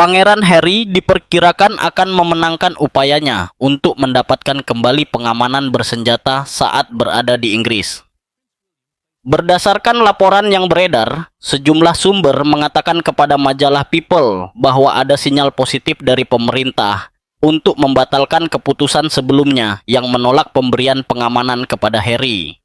Pangeran Harry diperkirakan akan memenangkan upayanya untuk mendapatkan kembali pengamanan bersenjata saat berada di Inggris. Berdasarkan laporan yang beredar, sejumlah sumber mengatakan kepada majalah People bahwa ada sinyal positif dari pemerintah untuk membatalkan keputusan sebelumnya yang menolak pemberian pengamanan kepada Harry.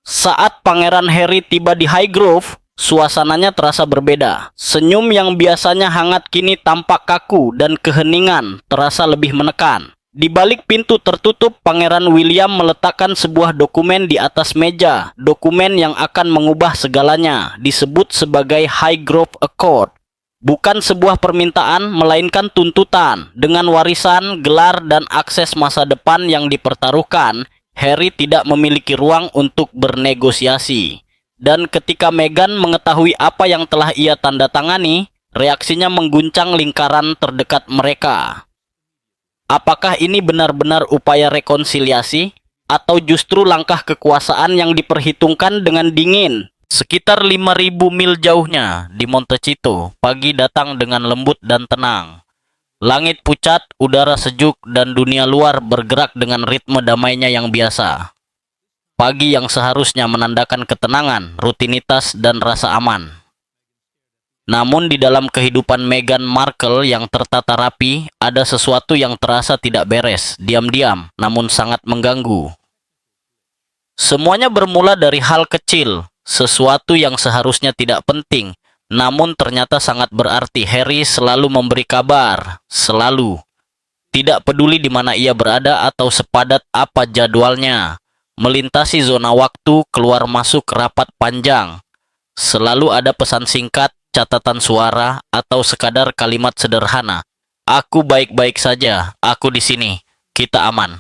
Saat Pangeran Harry tiba di Highgrove, suasananya terasa berbeda. Senyum yang biasanya hangat kini tampak kaku dan keheningan terasa lebih menekan. Di balik pintu tertutup, Pangeran William meletakkan sebuah dokumen di atas meja. Dokumen yang akan mengubah segalanya, disebut sebagai Highgrove Accord. Bukan sebuah permintaan, melainkan tuntutan. Dengan warisan, gelar, dan akses masa depan yang dipertaruhkan, Harry tidak memiliki ruang untuk bernegosiasi. Dan ketika Meghan mengetahui apa yang telah ia tanda tangani, reaksinya mengguncang lingkaran terdekat mereka. Apakah ini benar-benar upaya rekonsiliasi, atau justru langkah kekuasaan yang diperhitungkan dengan dingin? Sekitar 5.000 mil jauhnya, di Montecito, pagi datang dengan lembut dan tenang. Langit pucat, udara sejuk, dan dunia luar bergerak dengan ritme damainya yang biasa. Pagi yang seharusnya menandakan ketenangan, rutinitas, dan rasa aman. Namun di dalam kehidupan Meghan Markle yang tertata rapi, ada sesuatu yang terasa tidak beres, diam-diam, namun sangat mengganggu. Semuanya bermula dari hal kecil, sesuatu yang seharusnya tidak penting, namun ternyata sangat berarti. Harry selalu memberi kabar, selalu. Tidak peduli di mana ia berada atau sepadat apa jadwalnya. Melintasi zona waktu, keluar masuk rapat panjang. Selalu ada pesan singkat, catatan suara, atau sekadar kalimat sederhana. Aku baik-baik saja, aku di sini, kita aman.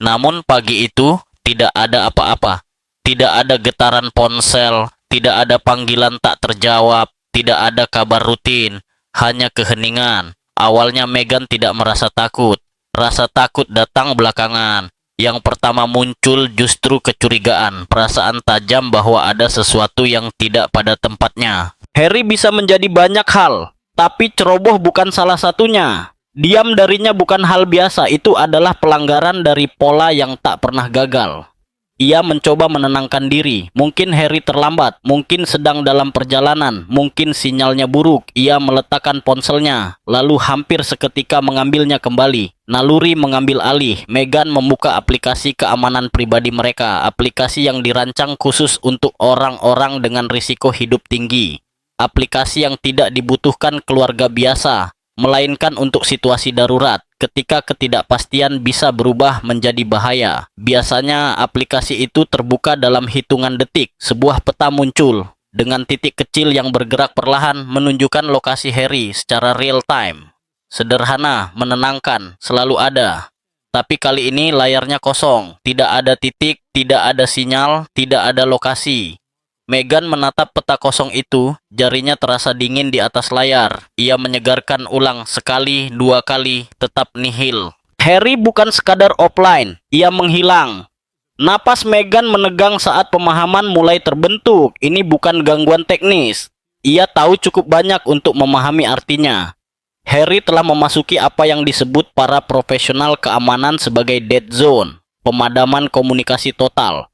Namun pagi itu, tidak ada apa-apa. Tidak ada getaran ponsel, tidak ada panggilan tak terjawab, tidak ada kabar rutin, hanya keheningan. Awalnya Meghan tidak merasa takut. Rasa takut datang belakangan. Yang pertama muncul justru kecurigaan, perasaan tajam bahwa ada sesuatu yang tidak pada tempatnya. Harry bisa menjadi banyak hal, tapi ceroboh bukan salah satunya. Diam darinya bukan hal biasa, itu adalah pelanggaran dari pola yang tak pernah gagal. Ia mencoba menenangkan diri. Mungkin Harry terlambat, mungkin sedang dalam perjalanan, mungkin sinyalnya buruk. Ia meletakkan ponselnya, lalu hampir seketika mengambilnya kembali. Naluri mengambil alih. Meghan membuka aplikasi keamanan pribadi mereka, aplikasi yang dirancang khusus untuk orang-orang dengan risiko hidup tinggi. Aplikasi yang tidak dibutuhkan keluarga biasa, melainkan untuk situasi darurat, ketika ketidakpastian bisa berubah menjadi bahaya. Biasanya aplikasi itu terbuka dalam hitungan detik. Sebuah peta muncul dengan titik kecil yang bergerak perlahan menunjukkan lokasi Harry secara real time. Sederhana, menenangkan, selalu ada. Tapi kali ini layarnya kosong, tidak ada titik, tidak ada sinyal, tidak ada lokasi. Meghan menatap peta kosong itu, jarinya terasa dingin di atas layar. Ia menyegarkan ulang sekali, dua kali, tetap nihil. Harry bukan sekadar offline, ia menghilang. Napas Meghan menegang saat pemahaman mulai terbentuk. Ini bukan gangguan teknis. Ia tahu cukup banyak untuk memahami artinya. Harry telah memasuki apa yang disebut para profesional keamanan sebagai dead zone, pemadaman komunikasi total.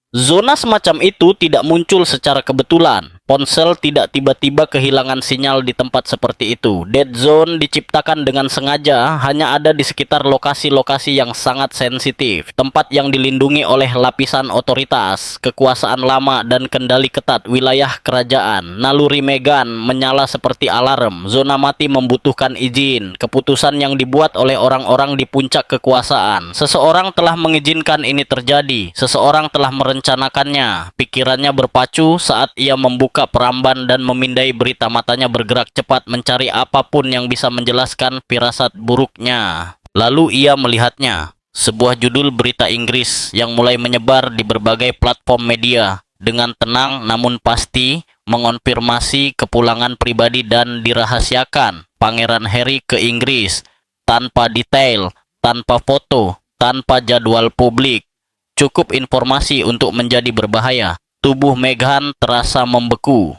Zona semacam itu tidak muncul secara kebetulan. Ponsel tidak tiba-tiba kehilangan sinyal di tempat seperti itu. Dead zone diciptakan dengan sengaja, hanya ada di sekitar lokasi-lokasi yang sangat sensitif. Tempat yang dilindungi oleh lapisan otoritas, kekuasaan lama, dan kendali ketat wilayah kerajaan. Naluri Meghan menyala seperti alarm. Zona mati membutuhkan izin. Keputusan yang dibuat oleh orang-orang di puncak kekuasaan. Seseorang telah mengizinkan ini terjadi. Seseorang telah merencanakannya. Pikirannya berpacu saat ia membuka peramban dan memindai berita. Matanya bergerak cepat mencari apapun yang bisa menjelaskan firasat buruknya. Lalu ia melihatnya. Sebuah judul berita Inggris yang mulai menyebar di berbagai platform media. Dengan tenang namun pasti mengonfirmasi kepulangan pribadi dan dirahasiakan Pangeran Harry ke Inggris. Tanpa detail, tanpa foto, tanpa jadwal publik. Cukup informasi untuk menjadi berbahaya. Tubuh Meghan terasa membeku.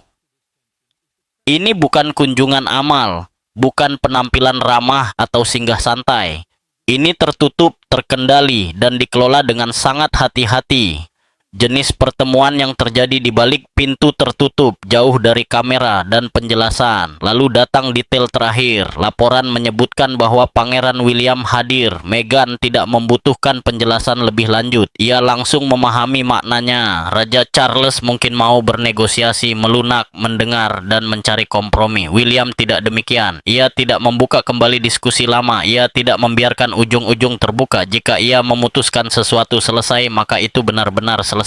Ini bukan kunjungan amal, bukan penampilan ramah atau singgah santai. Ini tertutup, terkendali, dan dikelola dengan sangat hati-hati. Jenis pertemuan yang terjadi di balik pintu tertutup, jauh dari kamera dan penjelasan. Lalu datang detail terakhir. Laporan menyebutkan bahwa Pangeran William hadir. Meghan tidak membutuhkan penjelasan lebih lanjut. Ia langsung memahami maknanya. Raja Charles mungkin mau bernegosiasi, melunak, mendengar, dan mencari kompromi. William tidak demikian. Ia tidak membuka kembali diskusi lama. Ia tidak membiarkan ujung-ujung terbuka. Jika ia memutuskan sesuatu selesai, maka itu benar-benar selesai.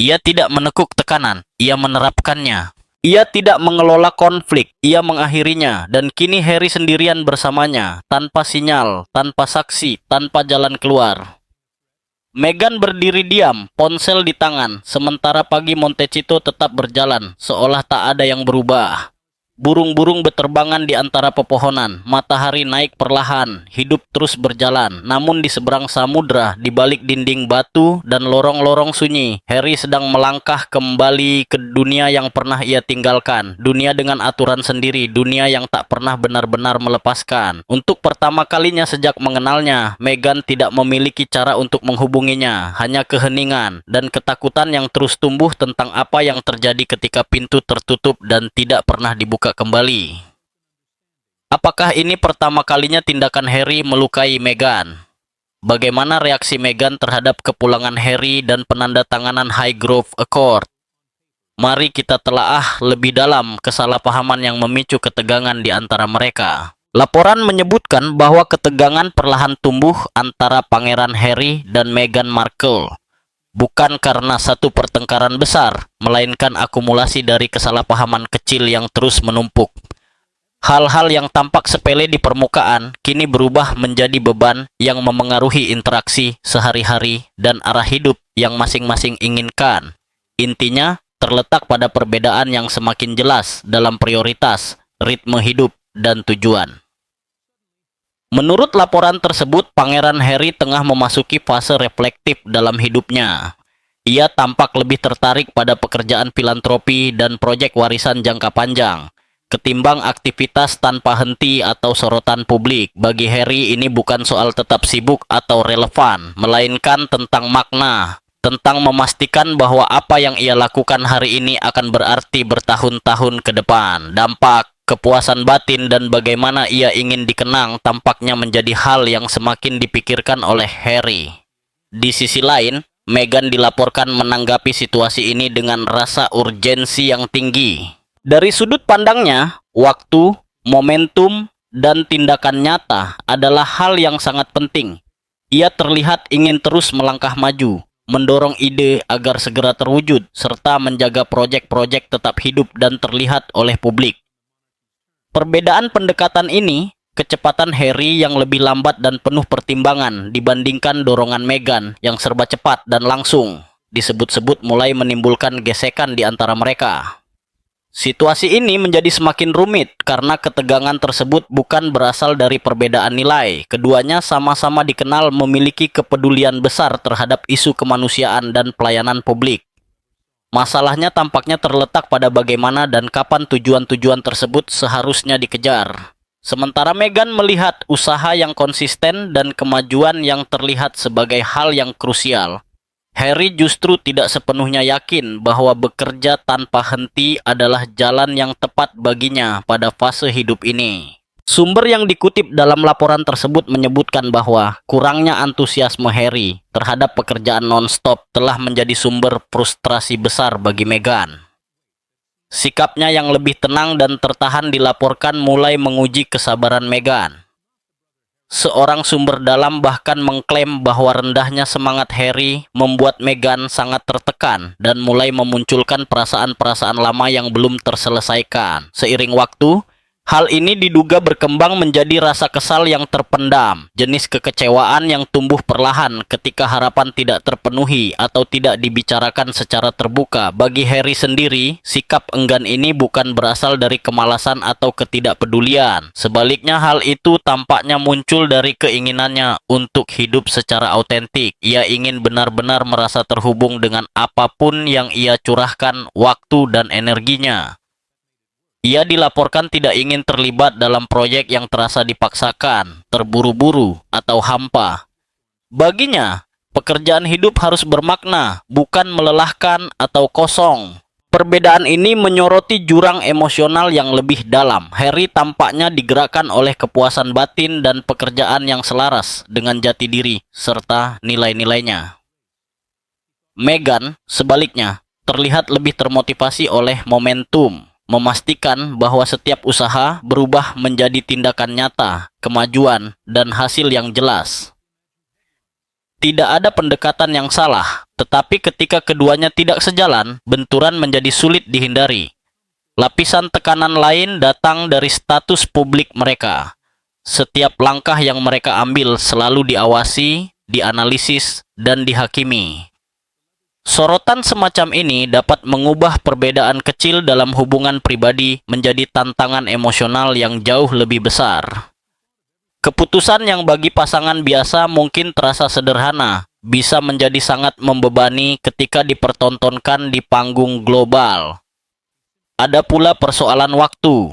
Ia tidak menekuk tekanan, ia menerapkannya. Ia tidak mengelola konflik, ia mengakhirinya. Dan kini Harry sendirian bersamanya, tanpa sinyal, tanpa saksi, tanpa jalan keluar. Meghan berdiri diam, ponsel di tangan, sementara pagi Montecito tetap berjalan, seolah tak ada yang berubah. Burung-burung berterbangan di antara pepohonan, matahari naik perlahan, hidup terus berjalan. Namun di seberang samudra, di balik dinding batu dan lorong-lorong sunyi, Harry sedang melangkah kembali ke dunia yang pernah ia tinggalkan. Dunia dengan aturan sendiri, dunia yang tak pernah benar-benar melepaskan. Untuk pertama kalinya sejak mengenalnya, Meghan tidak memiliki cara untuk menghubunginya, hanya keheningan dan ketakutan yang terus tumbuh tentang apa yang terjadi ketika pintu tertutup dan tidak pernah dibuka kembali. Apakah ini pertama kalinya tindakan Harry melukai Meghan? Bagaimana reaksi Meghan terhadap kepulangan Harry dan penandatanganan Highgrove Accord? Mari kita telaah lebih dalam kesalahpahaman yang memicu ketegangan di antara mereka. Laporan menyebutkan bahwa ketegangan perlahan tumbuh antara Pangeran Harry dan Meghan Markle. Bukan karena satu pertengkaran besar, melainkan akumulasi dari kesalahpahaman kecil yang terus menumpuk. Hal-hal yang tampak sepele di permukaan kini berubah menjadi beban yang memengaruhi interaksi sehari-hari dan arah hidup yang masing-masing inginkan. Intinya, terletak pada perbedaan yang semakin jelas dalam prioritas, ritme hidup, dan tujuan. Menurut laporan tersebut, Pangeran Harry tengah memasuki fase reflektif dalam hidupnya. Ia tampak lebih tertarik pada pekerjaan filantropi dan proyek warisan jangka panjang, ketimbang aktivitas tanpa henti atau sorotan publik. Bagi Harry, ini bukan soal tetap sibuk atau relevan, melainkan tentang makna, tentang memastikan bahwa apa yang ia lakukan hari ini akan berarti bertahun-tahun ke depan. Dampak, kepuasan batin, dan bagaimana ia ingin dikenang tampaknya menjadi hal yang semakin dipikirkan oleh Harry. Di sisi lain, Meghan dilaporkan menanggapi situasi ini dengan rasa urgensi yang tinggi. Dari sudut pandangnya, waktu, momentum, dan tindakan nyata adalah hal yang sangat penting. Ia terlihat ingin terus melangkah maju, mendorong ide agar segera terwujud, serta menjaga proyek-proyek tetap hidup dan terlihat oleh publik. Perbedaan pendekatan ini, kecepatan Harry yang lebih lambat dan penuh pertimbangan dibandingkan dorongan Meghan yang serba cepat dan langsung, disebut-sebut mulai menimbulkan gesekan di antara mereka. Situasi ini menjadi semakin rumit karena ketegangan tersebut bukan berasal dari perbedaan nilai. Keduanya sama-sama dikenal memiliki kepedulian besar terhadap isu kemanusiaan dan pelayanan publik. Masalahnya tampaknya terletak pada bagaimana dan kapan tujuan-tujuan tersebut seharusnya dikejar. Sementara Meghan melihat usaha yang konsisten dan kemajuan yang terlihat sebagai hal yang krusial, Harry justru tidak sepenuhnya yakin bahwa bekerja tanpa henti adalah jalan yang tepat baginya pada fase hidup ini. Sumber yang dikutip dalam laporan tersebut menyebutkan bahwa kurangnya antusiasme Harry terhadap pekerjaan non-stop telah menjadi sumber frustrasi besar bagi Meghan. Sikapnya yang lebih tenang dan tertahan dilaporkan mulai menguji kesabaran Meghan. Seorang sumber dalam bahkan mengklaim bahwa rendahnya semangat Harry membuat Meghan sangat tertekan dan mulai memunculkan perasaan-perasaan lama yang belum terselesaikan. Seiring waktu, hal ini diduga berkembang menjadi rasa kesal yang terpendam, jenis kekecewaan yang tumbuh perlahan ketika harapan tidak terpenuhi atau tidak dibicarakan secara terbuka. Bagi Harry sendiri, sikap enggan ini bukan berasal dari kemalasan atau ketidakpedulian. Sebaliknya, hal itu tampaknya muncul dari keinginannya untuk hidup secara autentik. Ia ingin benar-benar merasa terhubung dengan apapun yang ia curahkan waktu dan energinya. Ia dilaporkan tidak ingin terlibat dalam proyek yang terasa dipaksakan, terburu-buru, atau hampa. Baginya, pekerjaan hidup harus bermakna, bukan melelahkan atau kosong. Perbedaan ini menyoroti jurang emosional yang lebih dalam. Harry tampaknya digerakkan oleh kepuasan batin dan pekerjaan yang selaras dengan jati diri serta nilai-nilainya. Meghan, sebaliknya, terlihat lebih termotivasi oleh momentum, memastikan bahwa setiap usaha berubah menjadi tindakan nyata, kemajuan, dan hasil yang jelas. Tidak ada pendekatan yang salah, tetapi ketika keduanya tidak sejalan, benturan menjadi sulit dihindari. Lapisan tekanan lain datang dari status publik mereka. Setiap langkah yang mereka ambil selalu diawasi, dianalisis, dan dihakimi. Sorotan semacam ini dapat mengubah perbedaan kecil dalam hubungan pribadi menjadi tantangan emosional yang jauh lebih besar. Keputusan yang bagi pasangan biasa mungkin terasa sederhana, bisa menjadi sangat membebani ketika dipertontonkan di panggung global. Ada pula persoalan waktu.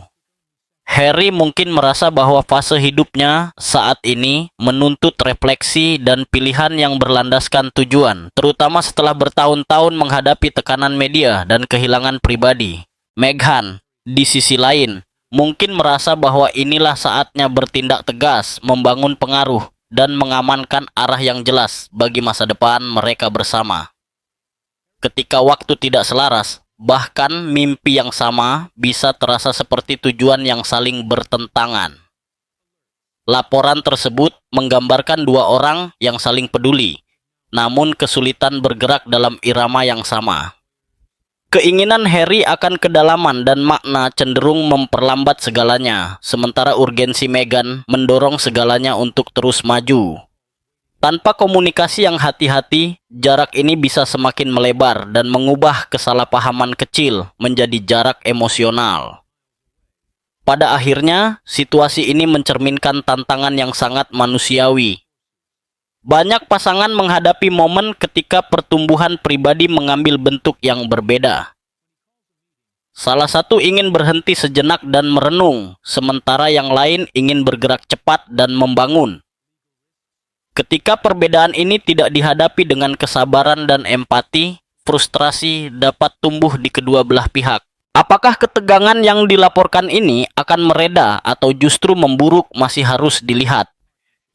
Harry mungkin merasa bahwa fase hidupnya saat ini menuntut refleksi dan pilihan yang berlandaskan tujuan, terutama setelah bertahun-tahun menghadapi tekanan media dan kehilangan pribadi. Meghan, di sisi lain, mungkin merasa bahwa inilah saatnya bertindak tegas, membangun pengaruh, dan mengamankan arah yang jelas bagi masa depan mereka bersama. Ketika waktu tidak selaras, bahkan mimpi yang sama bisa terasa seperti tujuan yang saling bertentangan. Laporan tersebut menggambarkan dua orang yang saling peduli, namun kesulitan bergerak dalam irama yang sama. Keinginan Harry akan kedalaman dan makna cenderung memperlambat segalanya, sementara urgensi Meghan mendorong segalanya untuk terus maju. Tanpa komunikasi yang hati-hati, jarak ini bisa semakin melebar dan mengubah kesalahpahaman kecil menjadi jarak emosional. Pada akhirnya, situasi ini mencerminkan tantangan yang sangat manusiawi. Banyak pasangan menghadapi momen ketika pertumbuhan pribadi mengambil bentuk yang berbeda. Salah satu ingin berhenti sejenak dan merenung, sementara yang lain ingin bergerak cepat dan membangun. Ketika perbedaan ini tidak dihadapi dengan kesabaran dan empati, frustrasi dapat tumbuh di kedua belah pihak. Apakah ketegangan yang dilaporkan ini akan mereda atau justru memburuk masih harus dilihat.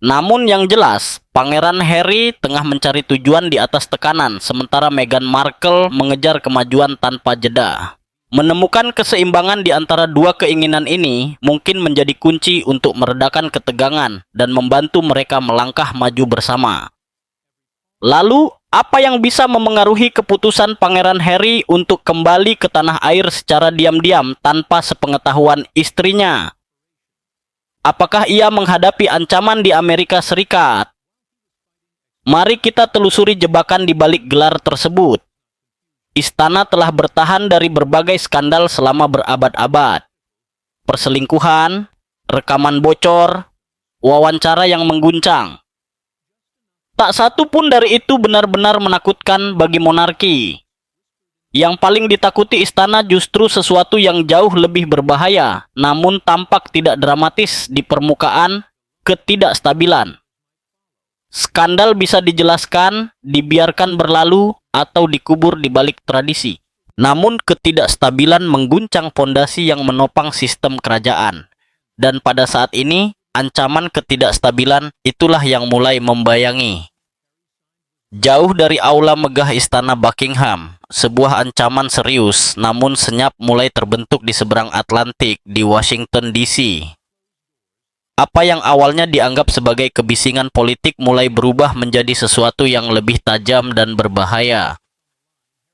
Namun yang jelas, Pangeran Harry tengah mencari tujuan di atas tekanan, sementara Meghan Markle mengejar kemajuan tanpa jeda. Menemukan keseimbangan di antara dua keinginan ini mungkin menjadi kunci untuk meredakan ketegangan dan membantu mereka melangkah maju bersama. Lalu, apa yang bisa memengaruhi keputusan Pangeran Harry untuk kembali ke tanah air secara diam-diam tanpa sepengetahuan istrinya? Apakah ia menghadapi ancaman di Amerika Serikat? Mari kita telusuri jebakan di balik gelar tersebut. Istana telah bertahan dari berbagai skandal selama berabad-abad. Perselingkuhan, rekaman bocor, wawancara yang mengguncang. Tak satu pun dari itu benar-benar menakutkan bagi monarki. Yang paling ditakuti istana justru sesuatu yang jauh lebih berbahaya, namun tampak tidak dramatis di permukaan, ketidakstabilan. Skandal bisa dijelaskan, dibiarkan berlalu, atau dikubur di balik tradisi. Namun ketidakstabilan mengguncang fondasi yang menopang sistem kerajaan. Dan pada saat ini, ancaman ketidakstabilan itulah yang mulai membayangi. Jauh dari aula megah Istana Buckingham, sebuah ancaman serius namun senyap mulai terbentuk di seberang Atlantik di Washington DC. Apa yang awalnya dianggap sebagai kebisingan politik mulai berubah menjadi sesuatu yang lebih tajam dan berbahaya.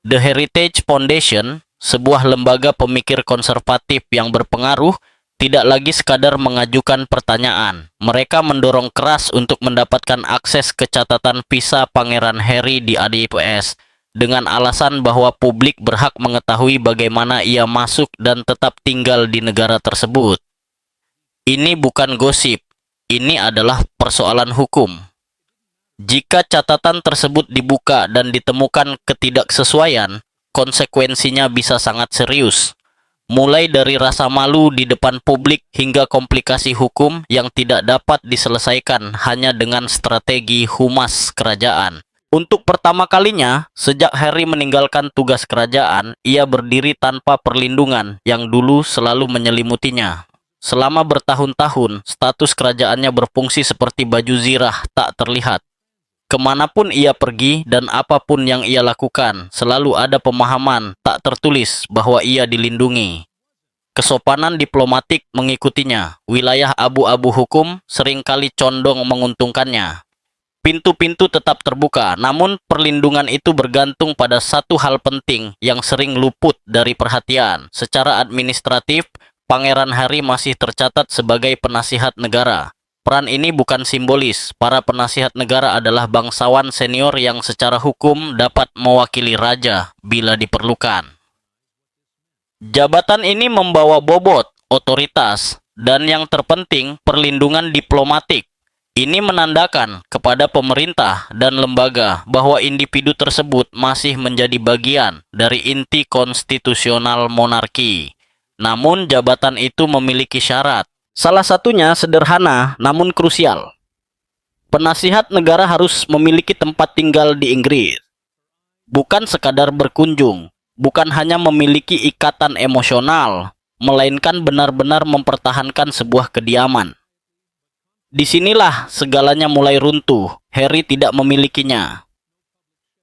The Heritage Foundation, sebuah lembaga pemikir konservatif yang berpengaruh, tidak lagi sekadar mengajukan pertanyaan. Mereka mendorong keras untuk mendapatkan akses ke catatan visa Pangeran Harry di ADPS dengan alasan bahwa publik berhak mengetahui bagaimana ia masuk dan tetap tinggal di negara tersebut. Ini bukan gosip, ini adalah persoalan hukum. Jika catatan tersebut dibuka dan ditemukan ketidaksesuaian, konsekuensinya bisa sangat serius. mulai dari rasa malu di depan publik hingga komplikasi hukum yang tidak dapat diselesaikan hanya dengan strategi humas kerajaan. Untuk pertama kalinya, sejak Harry meninggalkan tugas kerajaan, ia berdiri tanpa perlindungan yang dulu selalu menyelimutinya. Selama bertahun-tahun, status kerajaannya berfungsi seperti baju zirah tak terlihat. Kemanapun ia pergi dan apapun yang ia lakukan, selalu ada pemahaman tak tertulis bahwa ia dilindungi. Kesopanan diplomatik mengikutinya. Wilayah abu-abu hukum seringkali condong menguntungkannya. Pintu-pintu tetap terbuka, namun perlindungan itu bergantung pada satu hal penting yang sering luput dari perhatian. Secara administratif, Pangeran Harry masih tercatat sebagai penasihat negara. Peran ini bukan simbolis. Para penasihat negara adalah bangsawan senior yang secara hukum dapat mewakili raja bila diperlukan. Jabatan ini membawa bobot, otoritas, dan yang terpenting, perlindungan diplomatik. Ini menandakan kepada pemerintah dan lembaga bahwa individu tersebut masih menjadi bagian dari inti konstitusional monarki. Namun jabatan itu memiliki syarat. Salah satunya sederhana namun krusial. Penasihat negara harus memiliki tempat tinggal di Inggris. Bukan sekadar berkunjung, bukan hanya memiliki ikatan emosional, melainkan benar-benar mempertahankan sebuah kediaman. Disinilah segalanya mulai runtuh. Harry tidak memilikinya.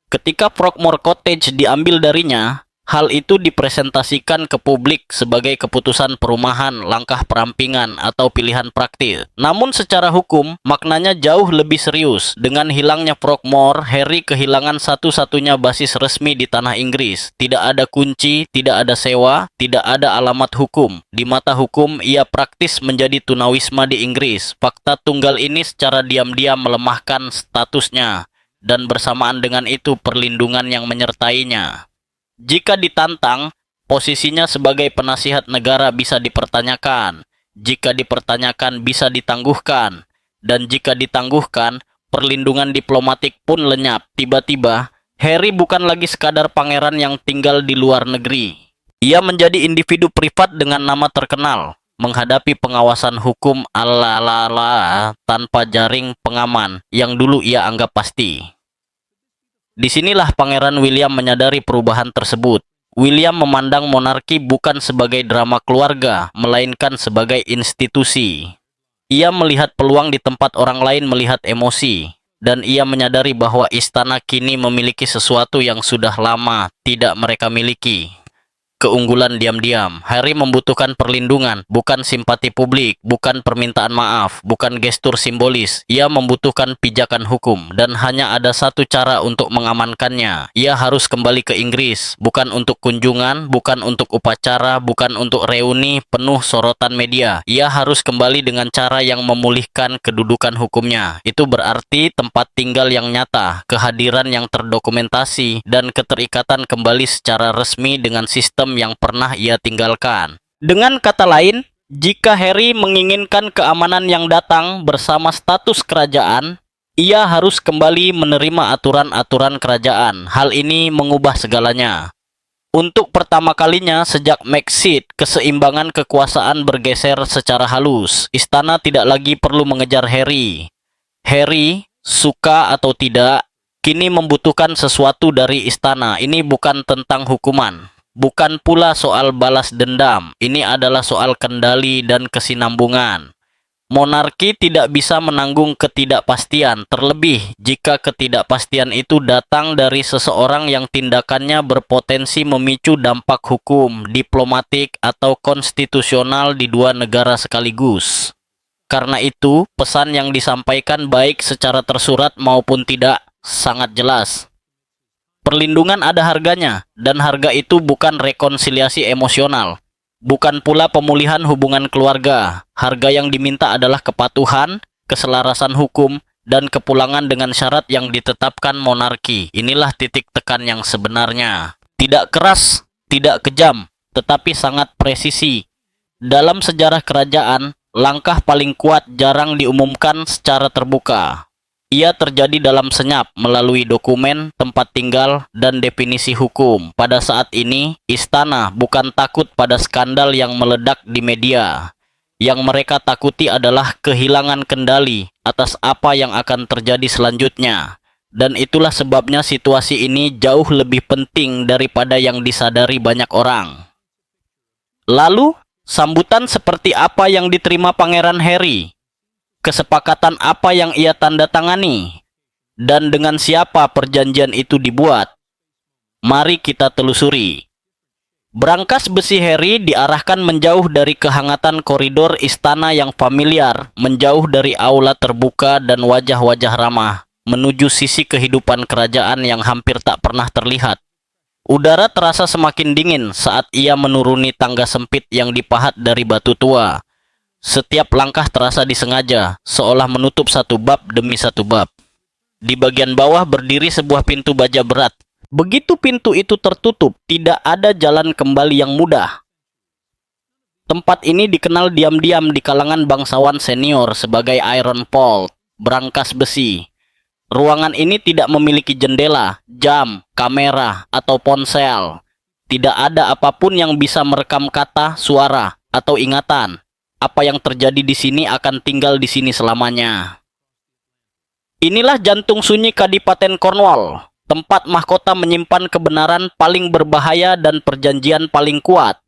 Ketika Frogmore Cottage diambil darinya, hal itu dipresentasikan ke publik sebagai keputusan perumahan, langkah perampingan, atau pilihan praktis. Namun secara hukum, maknanya jauh lebih serius. Dengan hilangnya Frogmore, Harry kehilangan satu-satunya basis resmi di tanah Inggris. Tidak ada kunci, tidak ada sewa, tidak ada alamat hukum. Di mata hukum, ia praktis menjadi tunawisma di Inggris. Fakta tunggal ini secara diam-diam melemahkan statusnya, dan bersamaan dengan itu perlindungan yang menyertainya. Jika ditantang, posisinya sebagai penasihat negara bisa dipertanyakan. Jika dipertanyakan, bisa ditangguhkan. Dan jika ditangguhkan, perlindungan diplomatik pun lenyap. Tiba-tiba, Harry bukan lagi sekadar pangeran yang tinggal di luar negeri. Ia menjadi individu privat dengan nama terkenal, menghadapi pengawasan hukum ala-ala tanpa jaring pengaman yang dulu ia anggap pasti. Disinilah Pangeran William menyadari perubahan tersebut. William memandang monarki bukan sebagai drama keluarga, melainkan sebagai institusi. Ia melihat peluang di tempat orang lain melihat emosi, dan ia menyadari bahwa istana kini memiliki sesuatu yang sudah lama tidak mereka miliki. Keunggulan diam-diam. Harry membutuhkan perlindungan, bukan simpati publik, bukan permintaan maaf, bukan gestur simbolis. Ia membutuhkan pijakan hukum, dan hanya ada satu cara untuk mengamankannya. Ia harus kembali ke Inggris, bukan untuk kunjungan, bukan untuk upacara, bukan untuk reuni penuh sorotan media. Ia harus kembali dengan cara yang memulihkan kedudukan hukumnya. Itu berarti tempat tinggal yang nyata, kehadiran yang terdokumentasi, dan keterikatan kembali secara resmi dengan sistem yang pernah ia tinggalkan. Dengan kata lain, jika Harry menginginkan keamanan yang datang bersama status kerajaan, ia harus kembali menerima aturan-aturan kerajaan. Hal ini mengubah segalanya. Untuk pertama kalinya sejak Brexit, keseimbangan kekuasaan bergeser secara halus. Istana tidak lagi perlu mengejar Harry. Harry, suka atau tidak, kini membutuhkan sesuatu dari istana. Ini bukan tentang hukuman. Bukan pula soal balas dendam, ini adalah soal kendali dan kesinambungan. Monarki tidak bisa menanggung ketidakpastian, terlebih jika ketidakpastian itu datang dari seseorang yang tindakannya berpotensi memicu dampak hukum, diplomatik, atau konstitusional di dua negara sekaligus. Karena itu, pesan yang disampaikan baik secara tersurat maupun tidak, sangat jelas. Perlindungan ada harganya, dan harga itu bukan rekonsiliasi emosional. Bukan pula pemulihan hubungan keluarga. Harga yang diminta adalah kepatuhan, keselarasan hukum, dan kepulangan dengan syarat yang ditetapkan monarki. Inilah titik tekan yang sebenarnya. Tidak keras, tidak kejam, tetapi sangat presisi. Dalam sejarah kerajaan, langkah paling kuat jarang diumumkan secara terbuka. Ia terjadi dalam senyap melalui dokumen, tempat tinggal, dan definisi hukum. Pada saat ini, istana bukan takut pada skandal yang meledak di media. Yang mereka takuti adalah kehilangan kendali atas apa yang akan terjadi selanjutnya. Dan itulah sebabnya situasi ini jauh lebih penting daripada yang disadari banyak orang. Lalu, sambutan seperti apa yang diterima Pangeran Harry? Kesepakatan apa yang ia tanda tangani? Dan dengan siapa perjanjian itu dibuat? Mari kita telusuri. Brankas besi Harry diarahkan menjauh dari kehangatan koridor istana yang familiar, menjauh dari aula terbuka dan wajah-wajah ramah, menuju sisi kehidupan kerajaan yang hampir tak pernah terlihat. Udara terasa semakin dingin saat ia menuruni tangga sempit yang dipahat dari batu tua. Setiap langkah terasa disengaja, seolah menutup satu bab demi satu bab. Di bagian bawah berdiri sebuah pintu baja berat. Begitu pintu itu tertutup, tidak ada jalan kembali yang mudah. Tempat ini dikenal diam-diam di kalangan bangsawan senior sebagai Iron Vault, brankas besi. Ruangan ini tidak memiliki jendela, jam, kamera, atau ponsel. Tidak ada apapun yang bisa merekam kata, suara, atau ingatan. Apa yang terjadi di sini akan tinggal di sini selamanya. Inilah jantung sunyi Kadipaten Cornwall, tempat mahkota menyimpan kebenaran paling berbahaya dan perjanjian paling kuat.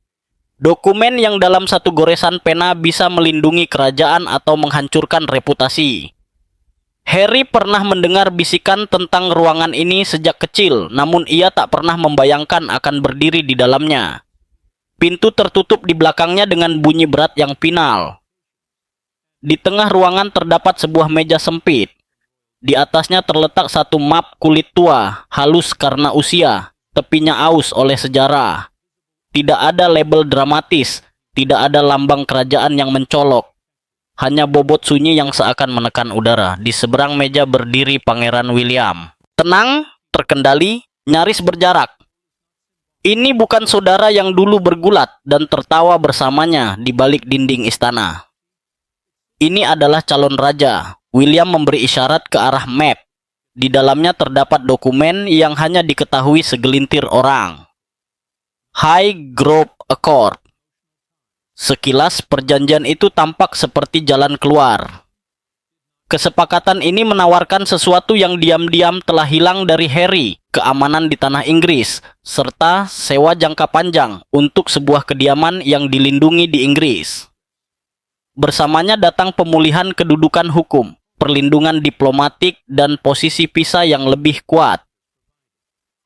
Dokumen yang dalam satu goresan pena bisa melindungi kerajaan atau menghancurkan reputasi. Harry pernah mendengar bisikan tentang ruangan ini sejak kecil, namun ia tak pernah membayangkan akan berdiri di dalamnya. Pintu tertutup di belakangnya dengan bunyi berat yang final. Di tengah ruangan terdapat sebuah meja sempit. Di atasnya terletak satu map kulit tua, halus karena usia, tepinya aus oleh sejarah. Tidak ada label dramatis, tidak ada lambang kerajaan yang mencolok. Hanya bobot sunyi yang seakan menekan udara. Di seberang meja berdiri Pangeran William. Tenang, terkendali, nyaris berjarak. Ini bukan saudara yang dulu bergulat dan tertawa bersamanya di balik dinding istana. Ini adalah calon raja. William memberi isyarat ke arah map. Di dalamnya terdapat dokumen yang hanya diketahui segelintir orang. Highgrove Accord. Sekilas perjanjian itu tampak seperti jalan keluar. Kesepakatan ini menawarkan sesuatu yang diam-diam telah hilang dari Harry, keamanan di tanah Inggris, serta sewa jangka panjang untuk sebuah kediaman yang dilindungi di Inggris. Bersamanya datang pemulihan kedudukan hukum, perlindungan diplomatik, dan posisi visa yang lebih kuat.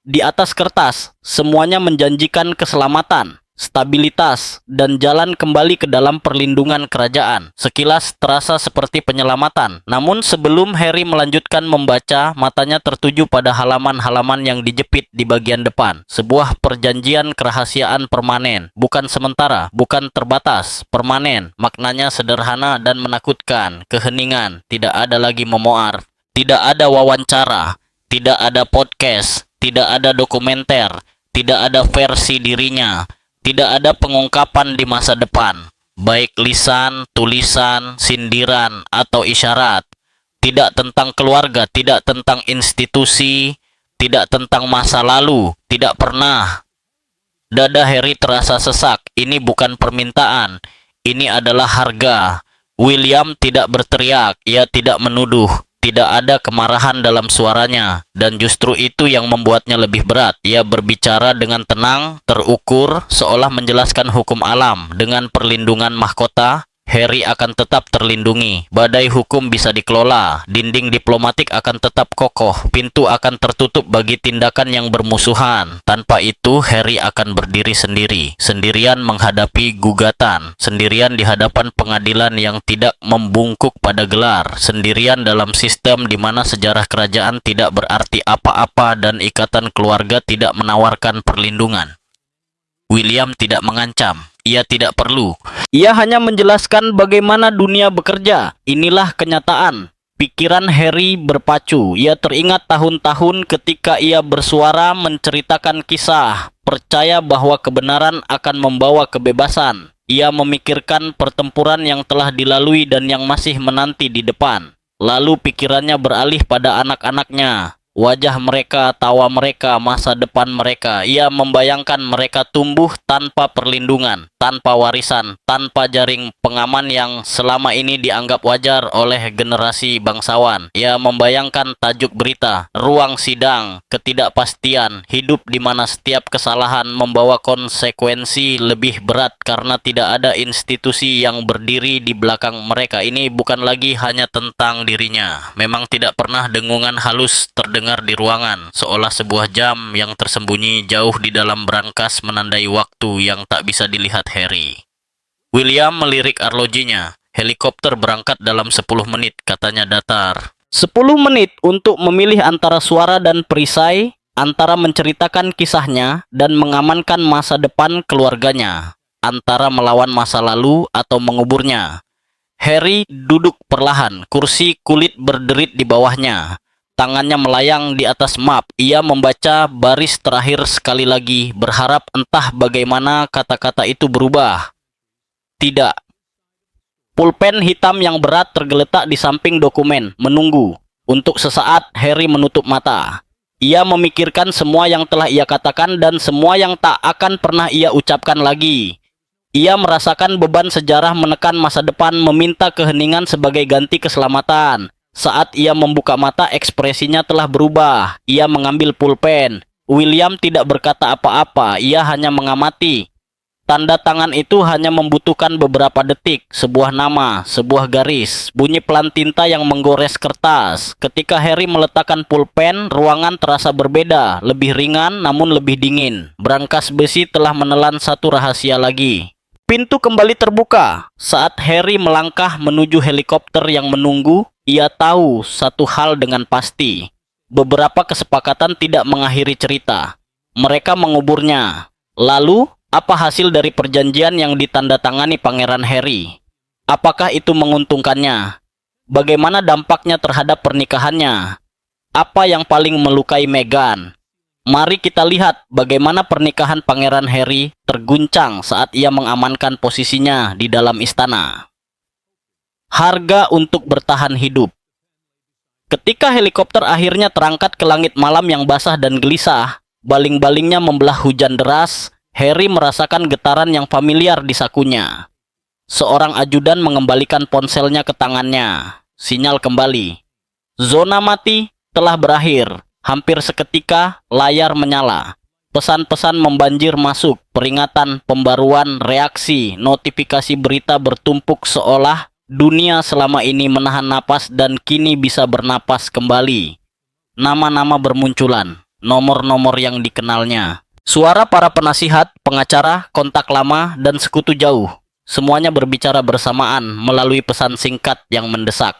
Di atas kertas, semuanya menjanjikan keselamatan, stabilitas, dan jalan kembali ke dalam perlindungan kerajaan. Sekilas terasa seperti penyelamatan. Namun sebelum Harry melanjutkan membaca, matanya tertuju pada halaman-halaman yang dijepit di bagian depan. Sebuah perjanjian kerahasiaan permanen. Bukan sementara, bukan terbatas, permanen. Maknanya sederhana dan menakutkan. Keheningan, tidak ada lagi memoar. Tidak ada wawancara, tidak ada podcast, tidak ada dokumenter, tidak ada versi dirinya. Tidak ada pengungkapan di masa depan, baik lisan, tulisan, sindiran, atau isyarat. Tidak tentang keluarga, tidak tentang institusi, tidak tentang masa lalu, tidak pernah. Dada Harry terasa sesak. Ini bukan permintaan, ini adalah harga. William tidak berteriak, ia tidak menuduh. Tidak ada kemarahan dalam suaranya, dan justru itu yang membuatnya lebih berat. Ia berbicara dengan tenang, terukur, seolah menjelaskan hukum alam. Dengan perlindungan mahkota, Harry akan tetap terlindungi. Badai hukum bisa dikelola. Dinding diplomatik akan tetap kokoh. Pintu akan tertutup bagi tindakan yang bermusuhan. Tanpa itu, Harry akan berdiri sendiri. Sendirian menghadapi gugatan. Sendirian di hadapan pengadilan yang tidak membungkuk pada gelar. Sendirian dalam sistem di mana sejarah kerajaan tidak berarti apa-apa dan ikatan keluarga tidak menawarkan perlindungan. William tidak mengancam. Ia tidak perlu. Ia hanya menjelaskan bagaimana dunia bekerja. Inilah kenyataan. Pikiran Harry berpacu. Ia teringat tahun-tahun ketika ia bersuara menceritakan kisah. Percaya bahwa kebenaran akan membawa kebebasan. Ia memikirkan pertempuran yang telah dilalui dan yang masih menanti di depan. Lalu pikirannya beralih pada anak-anaknya. Wajah mereka, tawa mereka, masa depan mereka. Ia membayangkan mereka tumbuh tanpa perlindungan, tanpa warisan, tanpa jaring pengaman yang selama ini dianggap wajar oleh generasi bangsawan. Ia membayangkan tajuk berita, ruang sidang, ketidakpastian, hidup di mana setiap kesalahan membawa konsekuensi lebih berat karena tidak ada institusi yang berdiri di belakang mereka. Ini bukan lagi hanya tentang dirinya. Memang tidak pernah dengungan halus terdengar di ruangan, seolah sebuah jam yang tersembunyi jauh di dalam brankas menandai waktu yang tak bisa dilihat Harry. William melirik arlojinya. Helikopter berangkat dalam 10 menit, katanya datar. 10 menit untuk memilih antara suara dan perisai, antara menceritakan kisahnya dan mengamankan masa depan keluarganya, antara melawan masa lalu atau menguburnya. Harry duduk perlahan, kursi kulit berderit di bawahnya. Tangannya melayang di atas map. Ia membaca baris terakhir sekali lagi, berharap entah bagaimana kata-kata itu berubah. Tidak. Pulpen hitam yang berat tergeletak di samping dokumen, menunggu. Untuk sesaat, Harry menutup mata. Ia memikirkan semua yang telah ia katakan dan semua yang tak akan pernah ia ucapkan lagi. Ia merasakan beban sejarah menekan masa depan, meminta keheningan sebagai ganti keselamatan. Saat ia membuka mata, ekspresinya telah berubah. Ia mengambil pulpen. William tidak berkata apa-apa, ia hanya mengamati. Tanda tangan itu hanya membutuhkan beberapa detik, sebuah nama, sebuah garis, bunyi pelan tinta yang menggores kertas. Ketika Harry meletakkan pulpen, ruangan terasa berbeda, lebih ringan namun lebih dingin. Brankas besi telah menelan satu rahasia lagi. Pintu kembali terbuka. Saat Harry melangkah menuju helikopter yang menunggu, ia tahu satu hal dengan pasti. Beberapa kesepakatan tidak mengakhiri cerita. Mereka menguburnya. Lalu, apa hasil dari perjanjian yang ditandatangani Pangeran Harry? Apakah itu menguntungkannya? Bagaimana dampaknya terhadap pernikahannya? Apa yang paling melukai Meghan? Mari kita lihat bagaimana pernikahan Pangeran Harry terguncang saat ia mengamankan posisinya di dalam istana. Harga untuk bertahan hidup. Ketika helikopter akhirnya terangkat ke langit malam yang basah dan gelisah, baling-balingnya membelah hujan deras, Harry merasakan getaran yang familiar di sakunya. Seorang ajudan mengembalikan ponselnya ke tangannya. Sinyal kembali. Zona mati telah berakhir. Hampir seketika, layar menyala. Pesan-pesan membanjir masuk, peringatan, pembaruan, reaksi, notifikasi berita bertumpuk seolah dunia selama ini menahan napas dan kini bisa bernapas kembali. Nama-nama bermunculan, nomor-nomor yang dikenalnya. Suara para penasihat, pengacara, kontak lama, dan sekutu jauh. Semuanya berbicara bersamaan melalui pesan singkat yang mendesak.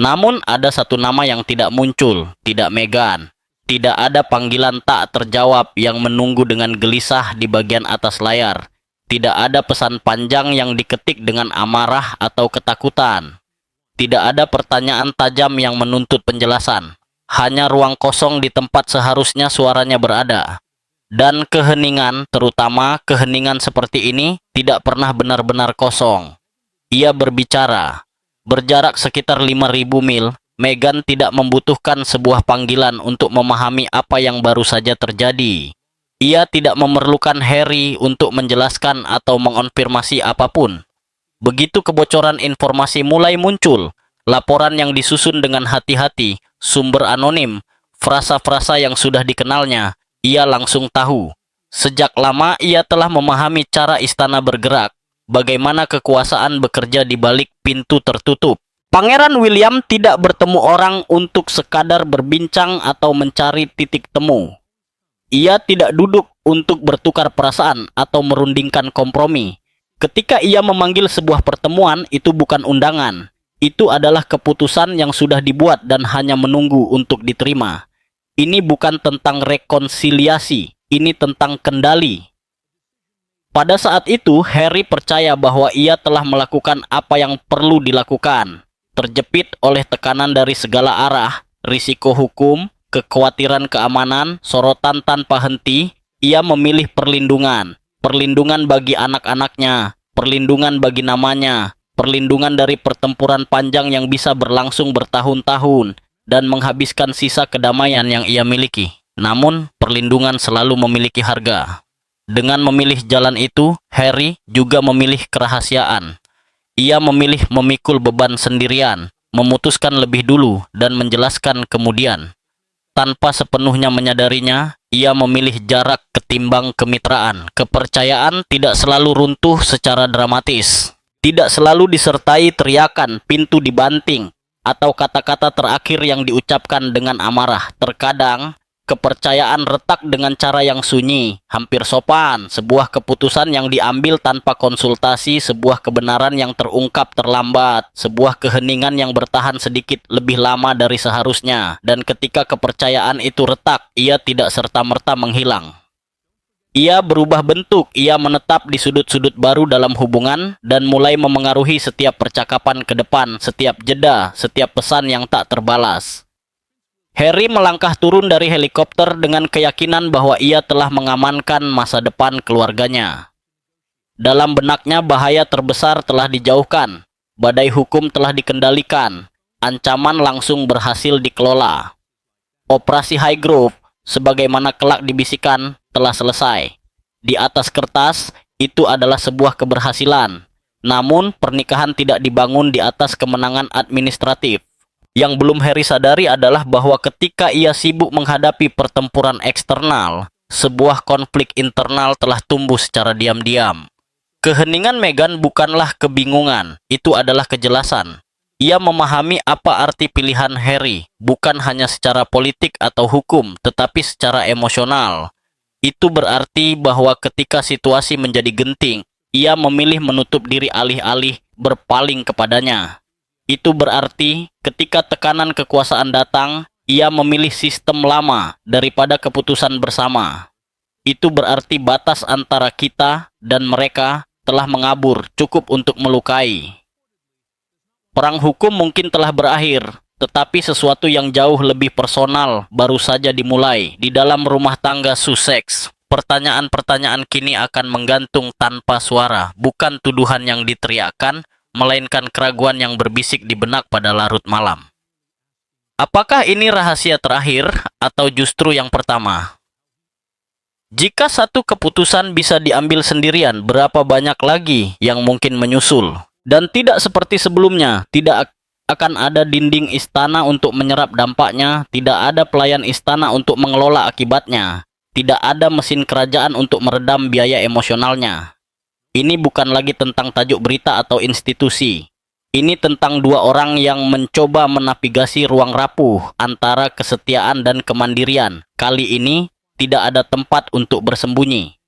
Namun ada satu nama yang tidak muncul, tidak Meghan. Tidak ada panggilan tak terjawab yang menunggu dengan gelisah di bagian atas layar. Tidak ada pesan panjang yang diketik dengan amarah atau ketakutan. Tidak ada pertanyaan tajam yang menuntut penjelasan. Hanya ruang kosong di tempat seharusnya suaranya berada. Dan keheningan, terutama keheningan seperti ini, tidak pernah benar-benar kosong. Ia berbicara. Berjarak sekitar 5.000 mil, Meghan tidak membutuhkan sebuah panggilan untuk memahami apa yang baru saja terjadi. Ia tidak memerlukan Harry untuk menjelaskan atau mengonfirmasi apapun. Begitu kebocoran informasi mulai muncul, laporan yang disusun dengan hati-hati, sumber anonim, frasa-frasa yang sudah dikenalnya, ia langsung tahu. Sejak lama ia telah memahami cara istana bergerak, bagaimana kekuasaan bekerja di balik pintu tertutup. Pangeran William tidak bertemu orang untuk sekadar berbincang atau mencari titik temu. Ia tidak duduk untuk bertukar perasaan atau merundingkan kompromi. Ketika ia memanggil sebuah pertemuan, itu bukan undangan. Itu adalah keputusan yang sudah dibuat dan hanya menunggu untuk diterima. Ini bukan tentang rekonsiliasi, ini tentang kendali. Pada saat itu, Harry percaya bahwa ia telah melakukan apa yang perlu dilakukan. Terjepit oleh tekanan dari segala arah, risiko hukum, kekhawatiran keamanan, sorotan tanpa henti, ia memilih perlindungan. Perlindungan bagi anak-anaknya, perlindungan bagi namanya, perlindungan dari pertempuran panjang yang bisa berlangsung bertahun-tahun, dan menghabiskan sisa kedamaian yang ia miliki. Namun, perlindungan selalu memiliki harga. Dengan memilih jalan itu, Harry juga memilih kerahasiaan. Ia memilih memikul beban sendirian, memutuskan lebih dulu, dan menjelaskan kemudian. Tanpa sepenuhnya menyadarinya, ia memilih jarak ketimbang kemitraan. Kepercayaan tidak selalu runtuh secara dramatis. Tidak selalu disertai teriakan, pintu dibanting, atau kata-kata terakhir yang diucapkan dengan amarah. Terkadang, kepercayaan retak dengan cara yang sunyi, hampir sopan, sebuah keputusan yang diambil tanpa konsultasi, sebuah kebenaran yang terungkap terlambat, sebuah keheningan yang bertahan sedikit lebih lama dari seharusnya. Dan ketika kepercayaan itu retak, ia tidak serta-merta menghilang. Ia berubah bentuk, ia menetap di sudut-sudut baru dalam hubungan, dan mulai memengaruhi setiap percakapan ke depan, setiap jeda, setiap pesan yang tak terbalas. Harry melangkah turun dari helikopter dengan keyakinan bahwa ia telah mengamankan masa depan keluarganya. Dalam benaknya bahaya terbesar telah dijauhkan, badai hukum telah dikendalikan, ancaman langsung berhasil dikelola. Operasi Highgrove, sebagaimana kelak dibisikkan, telah selesai. Di atas kertas, itu adalah sebuah keberhasilan. Namun, pernikahan tidak dibangun di atas kemenangan administratif. Yang belum Harry sadari adalah bahwa ketika ia sibuk menghadapi pertempuran eksternal, sebuah konflik internal telah tumbuh secara diam-diam. Keheningan Meghan bukanlah kebingungan, itu adalah kejelasan. Ia memahami apa arti pilihan Harry, bukan hanya secara politik atau hukum, tetapi secara emosional. Itu berarti bahwa ketika situasi menjadi genting, ia memilih menutup diri alih-alih berpaling kepadanya. Itu berarti ketika tekanan kekuasaan datang, ia memilih sistem lama daripada keputusan bersama. Itu berarti batas antara kita dan mereka telah mengabur cukup untuk melukai. Perang hukum mungkin telah berakhir, tetapi sesuatu yang jauh lebih personal baru saja dimulai di dalam rumah tangga Sussex. Pertanyaan-pertanyaan kini akan menggantung tanpa suara, bukan tuduhan yang diteriakkan, melainkan keraguan yang berbisik di benak pada larut malam. Apakah ini rahasia terakhir atau justru yang pertama? Jika satu keputusan bisa diambil sendirian, berapa banyak lagi yang mungkin menyusul? Dan tidak seperti sebelumnya, tidak akan ada dinding istana untuk menyerap dampaknya, tidak ada pelayan istana untuk mengelola akibatnya, tidak ada mesin kerajaan untuk meredam biaya emosionalnya. Ini bukan lagi tentang tajuk berita atau institusi. Ini tentang dua orang yang mencoba menavigasi ruang rapuh antara kesetiaan dan kemandirian. Kali ini, tidak ada tempat untuk bersembunyi.